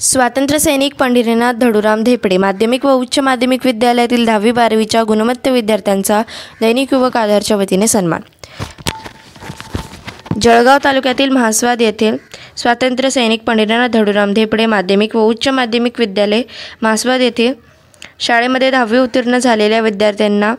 स्वातंत्र्य सैनिक पंढरीनाथ धडूराम धेपडे माध्यमिक व उच्च माध्यमिक विद्यालयातील 10वी-12वीच्या गुणवंत विद्यार्थ्यांचा दैनिक युवक आधारच्या वतीने सन्मान। जळगाव तालुक्यातील म्हासवाद येथील स्वातंत्र्य सैनिक पंढरीनाथ धडूराम धेपडे माध्यमिक व उच्च माध्यमिक विद्यालय म्हासवाद येथील शाळेमध्ये 10वी उत्तीर्ण झालेल्या विद्यार्थ्यांना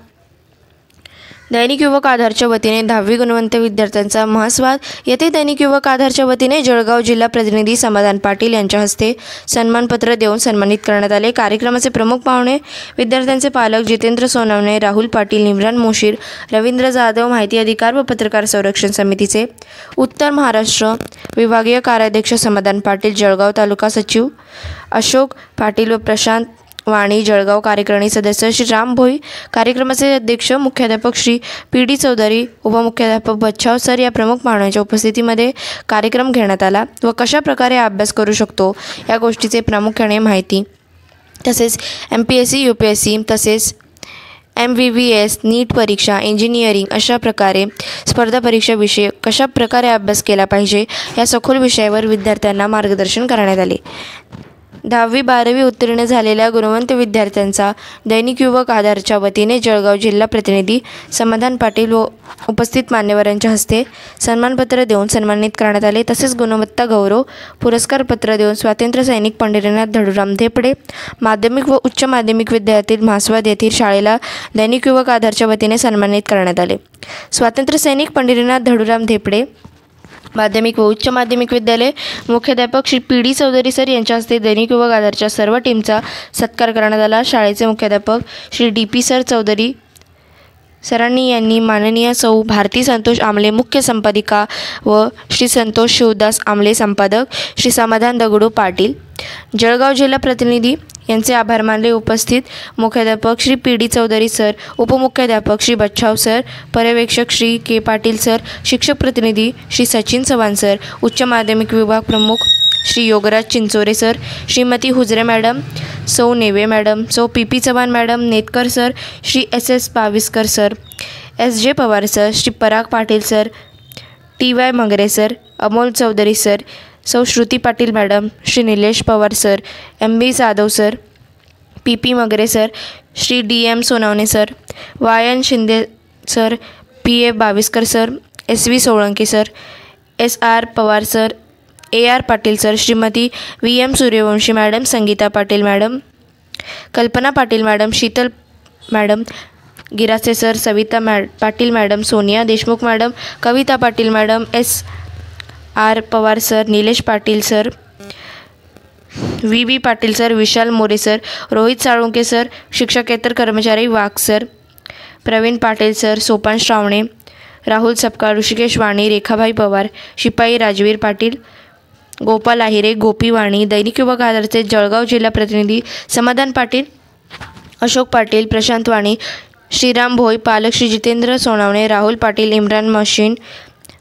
दैनिक युवक आधारच्या वतीने 10वी गुणवंत विद्यार्थ्यांचा म्हासवाद येथे दैनिक युवक आधारच्या वतीने जळगाव जिल्हा प्रतिनिधी समाधान पाटील यांच्या हस्ते सन्मानपत्र देऊन सन्मानित करण्यात आले। कार्यक्रमाचे प्रमुख पाहुणे विद्यार्थ्यांचे पालक जितेंद्र सोनवणे, राहुल पाटील, इम्रान मोशीर, रवींद्र जाधव, माहिती अधिकार व पत्रकार संरक्षण समितीचे उत्तर महाराष्ट्र विभागीय कार्याध्यक्ष समाधान पाटील, जळगाव तालुका सचिव अशोक पाटील व प्रशांत वाणी, जळगाव कार्यकारिणी सदस्य श्री राम भोई, कार्यक्रमाचे अध्यक्ष मुख्याध्यापक श्री पी.डी. चौधरी, उपमुख्याध्यापक बच्छाव सर या प्रमुख पाहुण्यांच्या उपस्थितीमध्ये कार्यक्रम घेण्यात आला व कशा प्रकारे अभ्यास करू शकतो या गोष्टीचे प्रामुख्याने माहिती तसेच MPSC, UPSC तसेच MBBS, नीट परीक्षा, इंजिनिअरिंग अशा प्रकारे स्पर्धा परीक्षा विषय कशा प्रकारे अभ्यास केला पाहिजे या सखोल विषयावर विद्यार्थ्यांना मार्गदर्शन करण्यात आले। 10वी-12वी उत्तीर्ण झालेल्या गुणवंत विद्यार्थ्यांचा दैनिक युवक आधारच्या वतीने जळगाव जिल्हा प्रतिनिधी समाधान पाटील व उपस्थित मान्यवरांच्या हस्ते सन्मानपत्र देऊन सन्मानित करण्यात आले। तसेच गुणवत्ता गौरव पुरस्कार पत्र देऊन स्वातंत्र्य सैनिक पंढरीनाथ धडूराम धेपडे माध्यमिक व उच्च माध्यमिक विद्यालयातील म्हासवाद येथील शाळेला दैनिक युवक आधारच्या वतीने सन्मानित करण्यात आले। स्वातंत्र्य सैनिक पंढरीनाथ धडूराम धेपडे माध्यमिक व उच्च माध्यमिक विद्यालय मुख्याध्यापक श्री पी.डी. चौधरी सर यांच्या हस्ते दैनिक युवक आधारच्या सर्व टीमचा सत्कार करण्यात आला। शाळेचे मुख्याध्यापक श्री D.P. सर चौधरी सरांनी यांनी माननीय सौ भारती संतोष आमले मुख्य संपादिका व श्री संतोष शिवदास आमले संपादक, श्री समाधान दगडू पाटील जळगाव जिल्हा प्रतिनिधी यांचे आभार मानले। उपस्थित मुख्याध्यापक श्री पी.डी. चौधरी सर, उपमुख्याध्यापक श्री बच्छाव सर, पर्यवेक्षक श्री के. पाटील सर, शिक्षक प्रतिनिधी श्री सचिन चव्हाण सर, उच्च माध्यमिक विभाग प्रमुख श्री योगराज चिंचोरे सर, श्रीमती हुजरे मॅडम, सौ नेवे मॅडम, सौ P.P. Chavan madam, Netkar sir, Shri S.S. Baviskar sir, S.J. Pawar sir, Shri Parag Patil sir, T.Y. Mangare sir, Amol Chaudhari sir, सौ Shruti Patil madam, Shri Nilesh Pawar sir, M.B. Jadhav sir, P.P. Mangare sir, Shri D.M. Sonawane sir, Y.N. Shinde sir, P.A. Baviskar sir, S.V. Solanki sir, S.R. Pawar sir, A.R. Patil sir, Shrimati V.M. Suryavanshi madam, Sangita Patil madam, Kalpana Patil madam, Sheetal madam, Girase sir, Savita Patil madam, Sonia Deshmukh madam, Kavita Patil madam, S.R. Pawar sir, Nilesh Patil sir, V.B. Patil sir, Vishal More sir, Rohit Salunke sir, शिक्षकेतर कर्मचारी Wagh sir, Pravin Patil sir, Sopan Shravane, Rahul Sapkal, Rushikesh Wani, Rekhabhai Pawar, शिपाई राजवीर पाटील, गोपाल आहिरे, गोपी वाणी, दैनिक युवक आधारचे जळगाव जिल्हा प्रतिनिधी समाधान पाटील, अशोक पाटील, प्रशांत वाणी, श्रीराम भोई, पालक श्री जितेंद्र सोनवणे, राहुल पाटील, इम्रान मोशीर,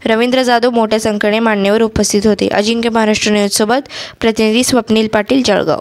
रवींद्र जाधव मोठ्या संख्येने मान्यवर उपस्थित होते। अजिंक्य महाराष्ट्र न्यूजसोबत प्रतिनिधी स्वप्नील पाटील, जळगाव।